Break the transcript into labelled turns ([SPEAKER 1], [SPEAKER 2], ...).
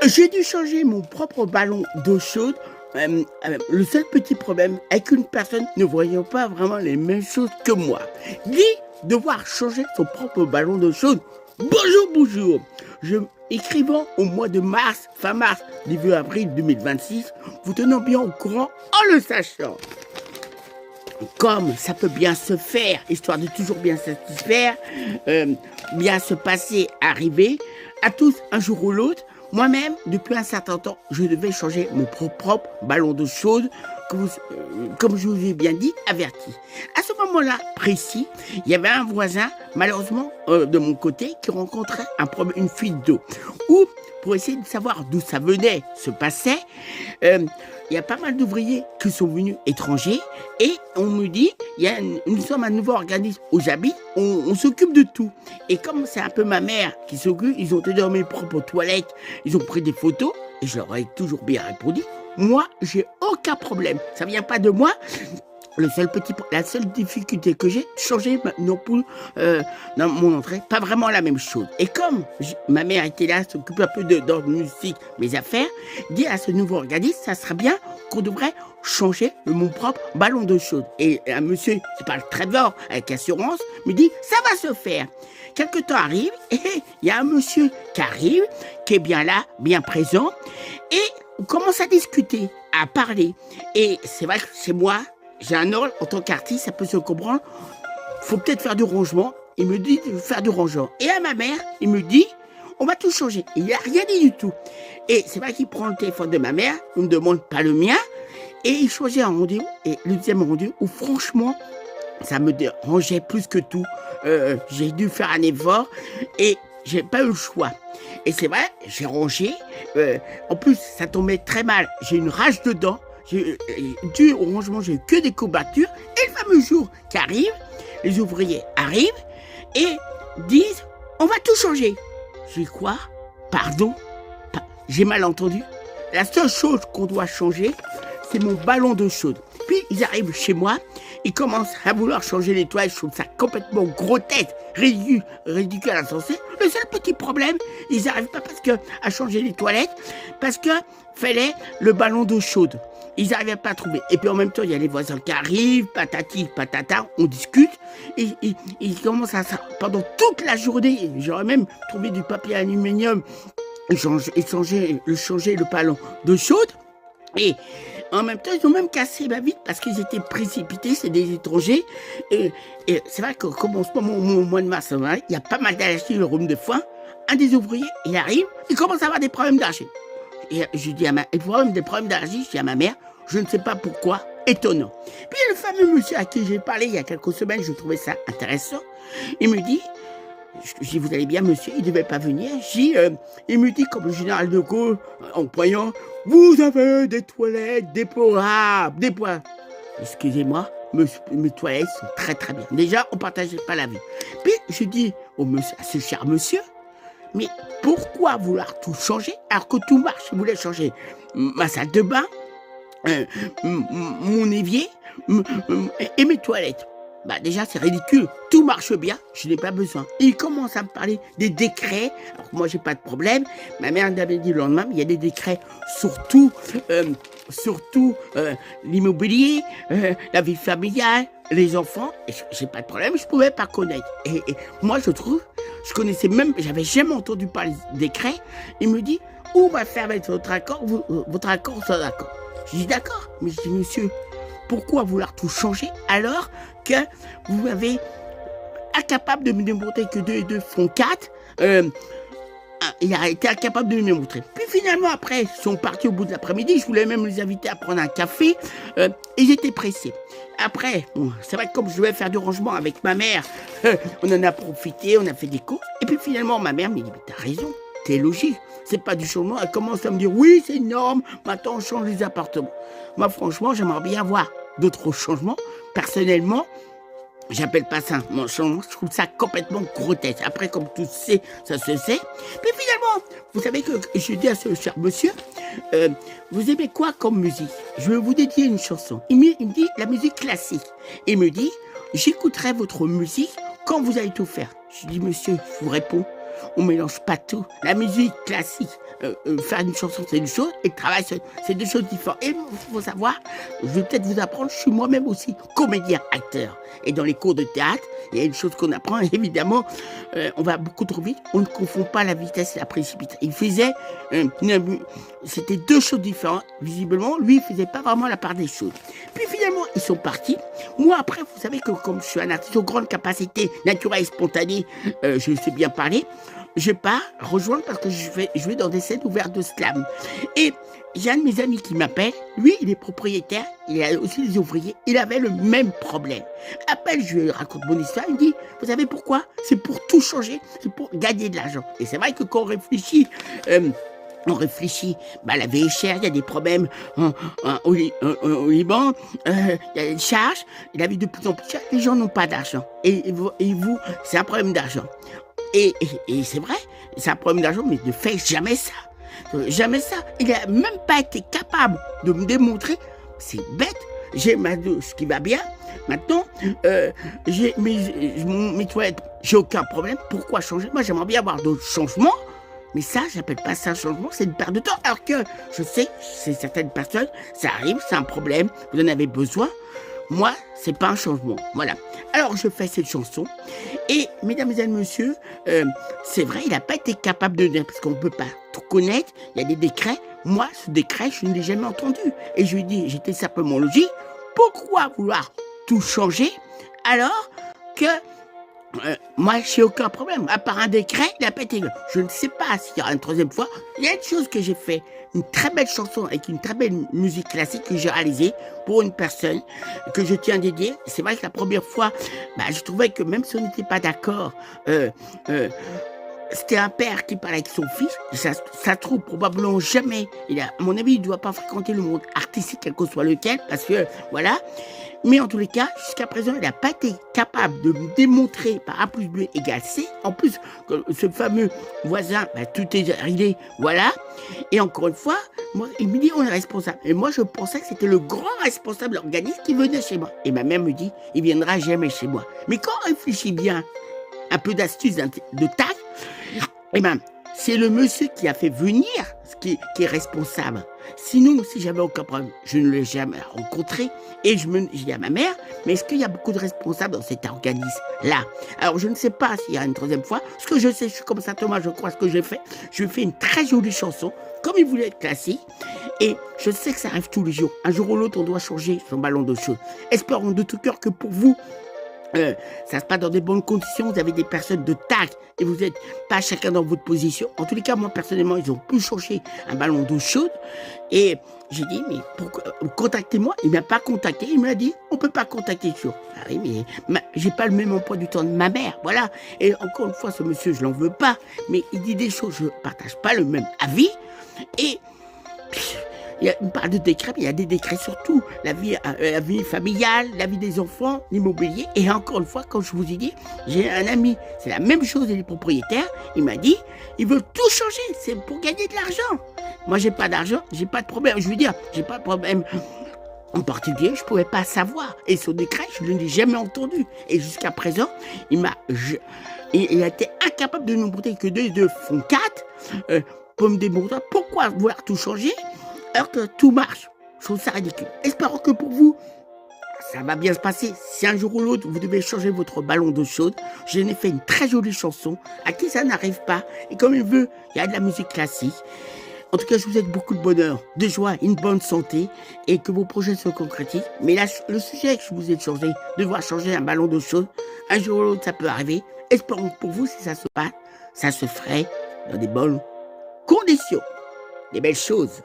[SPEAKER 1] J'ai dû changer mon propre ballon d'eau chaude. Le seul petit problème est qu'une personne ne voyant pas vraiment les mêmes choses que moi. Dit devoir changer son propre ballon d'eau chaude. Bonjour, bonjour. Écrivant au mois de mars, fin mars, début avril 2026, vous tenant bien au courant en le sachant. Comme ça peut bien se faire, histoire de toujours bien satisfaire, bien se passer, arriver, à tous un jour ou l'autre, moi-même, depuis un certain temps, je devais changer mon propre ballon d'eau chaude, comme je vous ai bien dit, averti. À ce moment-là précis, il y avait un voisin, malheureusement, de mon côté, qui rencontrait un problème, une fuite d'eau. Ou, pour essayer de savoir d'où ça venait, se passait, il y a pas mal d'ouvriers qui sont venus étrangers et on me dit, nous sommes un nouveau organisme où j'habite, on s'occupe de tout. Et comme c'est un peu ma mère qui s'occupe, ils ont été dans mes propres toilettes, ils ont pris des photos et je leur ai toujours bien répondu. Moi, j'ai aucun problème. Ça vient pas de moi. La seule difficulté que j'ai, changer non plus dans mon entrée, pas vraiment la même chose. Et comme ma mère était là, s'occupe un peu de musique, mes affaires, dit à ce nouveau organisme, ça serait bien qu'on devrait changer mon propre ballon d'eau chaude. Et un monsieur qui parle très fort avec assurance me dit, ça va se faire. Quelque temps arrive et il y a un monsieur qui arrive, qui est bien là, bien présent, et on commence à discuter, à parler. Et c'est vrai que c'est moi, j'ai un ordre en tant qu'artiste, ça peut se comprendre. Faut peut-être faire du rangement. Il me dit de faire du rangement. Et à ma mère, il me dit, on va tout changer. Il n'a rien dit du tout. Et c'est vrai qu'il prend le téléphone de ma mère, il ne me demande pas le mien, et il choisit un rendez-vous. Et le deuxième rendez-vous, où franchement, ça me dérangeait plus que tout. J'ai dû faire un effort et j'ai pas eu le choix. Et c'est vrai, j'ai rangé. En plus, ça tombait très mal. J'ai une rage dedans. Dû au rangement, j'ai eu que des courbatures. Et le fameux jour qui arrive, les ouvriers arrivent et disent on va tout changer. J'ai quoi? Pardon? J'ai mal entendu. La seule chose qu'on doit changer, c'est mon ballon d'eau chaude. Puis ils arrivent chez moi, ils commencent à vouloir changer les toilettes. Je trouve ça complètement grotesque, ridicule à insensé. Le seul petit problème, ils n'arrivent pas à changer les toilettes parce que fallait le ballon d'eau chaude. Ils n'arrivaient pas à trouver. Et puis en même temps, il y a les voisins qui arrivent, patati, patata, on discute. Et ils commencent à ça pendant toute la journée. J'aurais même trouvé du papier aluminium et changer le ballon d'eau chaude. Et en même temps, ils ont même cassé ma vitre parce qu'ils étaient précipités, c'est des étrangers. Et c'est vrai que comme en ce moment, au mois de mars, il y a pas mal d'allergies dans le rhume de foin. Un des ouvriers, il arrive, il commence à avoir des problèmes d'allergie. Et je dis des problèmes d'allergie, je dis à ma mère, je ne sais pas pourquoi, étonnant. Puis le fameux monsieur à qui j'ai parlé il y a quelques semaines, je trouvais ça intéressant, il me dit, je dis, vous allez bien monsieur, il ne devait pas venir. Il me dit, comme le général de Gaulle, en poignant, vous avez des toilettes déplorables, Excusez-moi, mes toilettes sont très très bien. Déjà, on ne partageait pas la vie. Puis je dis à ce cher monsieur, mais pourquoi vouloir tout changer alors que tout marche? Je voulais changer ma salle de bain, mon évier et mes toilettes. Bah déjà c'est ridicule, tout marche bien, je n'ai pas besoin. Il commence à me parler des décrets, alors que moi j'ai pas de problème. Ma mère m'avait dit le lendemain, il y a des décrets surtout l'immobilier, la vie familiale, les enfants, et j'ai pas de problème, je pouvais pas connaître. Et moi je j'avais jamais entendu parler de décrets. Il me dit, où va faire avec votre accord, votre accord sans accord. Je dis d'accord, mais je dis monsieur, pourquoi vouloir tout changer alors que vous avez incapable de me démontrer que 2 et 2 font 4 il a été incapable de me démontrer. Puis finalement après, ils sont partis au bout de l'après-midi, je voulais même les inviter à prendre un café, ils étaient pressés. Après, c'est vrai que comme je devais faire du rangement avec ma mère, on en a profité, on a fait des courses, et puis finalement ma mère me dit, mais t'as raison, t'es logique. C'est pas du changement. Elle commence à me dire, oui, c'est énorme, maintenant on change les appartements. Moi, franchement, j'aimerais bien voir d'autres changements. Personnellement, j'appelle pas ça mon changement, je trouve ça complètement grotesque. Après, comme tout sait, ça se sait. Puis finalement, vous savez que je dis à ce cher monsieur, vous aimez quoi comme musique? Je vais vous dédier une chanson. Il me dit la musique classique. Il me dit, j'écouterai votre musique quand vous allez tout faire. Je dis, monsieur, je vous réponds, on mélange pas tout. La musique classique, faire une chanson, c'est une chose, et le travail, c'est deux choses différentes. Et il faut savoir, je vais peut-être vous apprendre, je suis moi-même aussi comédien, acteur. Et dans les cours de théâtre, il y a une chose qu'on apprend, évidemment, on va beaucoup trop vite, on ne confond pas la vitesse et la précipitation. Il faisait, c'était deux choses différentes, visiblement, lui, il faisait pas vraiment la part des choses. Puis finalement, ils sont partis. Moi, après, vous savez que comme je suis un artiste aux grandes capacités naturelles et spontanées, je sais bien parler, je pars rejoindre parce que je vais dans des scènes ouvertes de slam. Et j'ai un de mes amis qui m'appelle, lui, il est propriétaire, il a aussi des ouvriers, il avait le même problème. Appelle, je lui raconte mon histoire, il me dit, vous savez pourquoi? C'est pour tout changer, c'est pour gagner de l'argent. Et c'est vrai que quand on réfléchit, la vie est chère, il y a des problèmes au Liban, il y a des charges, la vie de plus en plus chère, les gens n'ont pas d'argent. Et vous, c'est un problème d'argent. Et c'est vrai, c'est un problème d'argent, mais ne faites jamais ça. Jamais ça. Il n'a même pas été capable de me démontrer, c'est bête, j'ai ma douche qui va bien. Maintenant, j'ai mes toilettes, j'ai aucun problème. Pourquoi changer? Moi, j'aimerais bien avoir d'autres changements. Mais ça, j'appelle pas ça un changement, c'est une perte de temps. Alors que je sais, c'est certaines personnes, ça arrive, c'est un problème, vous en avez besoin. Moi, c'est pas un changement. Voilà. Alors, je fais cette chanson. Et, mesdames et messieurs, c'est vrai, il n'a pas été capable de dire, parce qu'on ne peut pas tout connaître. Il y a des décrets. Moi, ce décret, je ne l'ai jamais entendu. Et je lui ai dit, j'étais simplement logique. Pourquoi vouloir tout changer alors que moi, j'ai aucun problème. À part un décret, il n'a pas été. Je ne sais pas s'il y aura une troisième fois. Il y a une chose que j'ai fait. Une très belle chanson avec une très belle musique classique que j'ai réalisée pour une personne que je tiens à dédier. C'est vrai que la première fois, je trouvais que même si on n'était pas d'accord, c'était un père qui parlait avec son fils. Ça trouve probablement jamais. À mon avis, il ne doit pas fréquenter le monde artistique, quel que soit lequel, parce que, voilà. Mais en tous les cas, jusqu'à présent, il n'a pas été capable de me démontrer par A plus B égale C. En plus, que ce fameux voisin, tout est réglé, voilà. Et encore une fois, moi, il me dit, on est responsable. Et moi, je pensais que c'était le grand responsable de l'organisme qui venait chez moi. Et ma mère me dit, il viendra jamais chez moi. Mais quand on réfléchit bien, un peu d'astuce, de tact, c'est le monsieur qui a fait venir qui est responsable. Sinon, si j'avais aucun problème, je ne l'ai jamais rencontré. Et je dis à ma mère, mais est-ce qu'il y a beaucoup de responsables dans cet organisme-là? Alors, je ne sais pas s'il y a une troisième fois. Ce que je sais, je suis comme ça, Thomas, je crois ce que j'ai fait. Je fais une très jolie chanson, comme il voulait être classique. Et je sais que ça arrive tous les jours. Un jour ou l'autre, on doit changer son ballon de choses. Espérons de tout cœur que pour vous, ça se passe dans des bonnes conditions, vous avez des personnes de tact et vous n'êtes pas chacun dans votre position. En tous les cas, moi personnellement, ils ont pu changer un ballon d'eau chaude et j'ai dit, mais pourquoi contactez-moi. Il ne m'a pas contacté, il m'a dit, on ne peut pas contacter toujours. Ah oui, mais j'ai pas le même emploi du temps de ma mère, voilà. Et encore une fois, ce monsieur, je l'en veux pas, mais il dit des choses, je ne partage pas le même avis et... Il parle de décrets, mais il y a des décrets sur tout. La vie familiale, la vie des enfants, l'immobilier. Et encore une fois, comme je vous ai dit, j'ai un ami, c'est la même chose, il est propriétaire. Il m'a dit, il veut tout changer, c'est pour gagner de l'argent. Moi, j'ai pas d'argent, j'ai pas de problème. Je veux dire, j'ai pas de problème. En particulier, je ne pouvais pas savoir. Et son décret, je ne l'ai jamais entendu. Et jusqu'à présent, il a été incapable de nous montrer que 2 et 2 font 4 pour me démontrer pourquoi vouloir tout changer alors que tout marche. Je trouve ça ridicule. Espérons que pour vous, ça va bien se passer. Si un jour ou l'autre, vous devez changer votre ballon d'eau chaude, je n'ai fait une très jolie chanson à qui ça n'arrive pas. Et comme il veut, il y a de la musique classique. En tout cas, je vous souhaite beaucoup de bonheur, de joie, une bonne santé et que vos projets se concrétisent. Mais là, le sujet que je vous ai changé, devoir changer un ballon d'eau chaude, un jour ou l'autre, ça peut arriver. Espérons que pour vous, si ça se passe, ça se ferait dans des bonnes conditions. Des belles choses.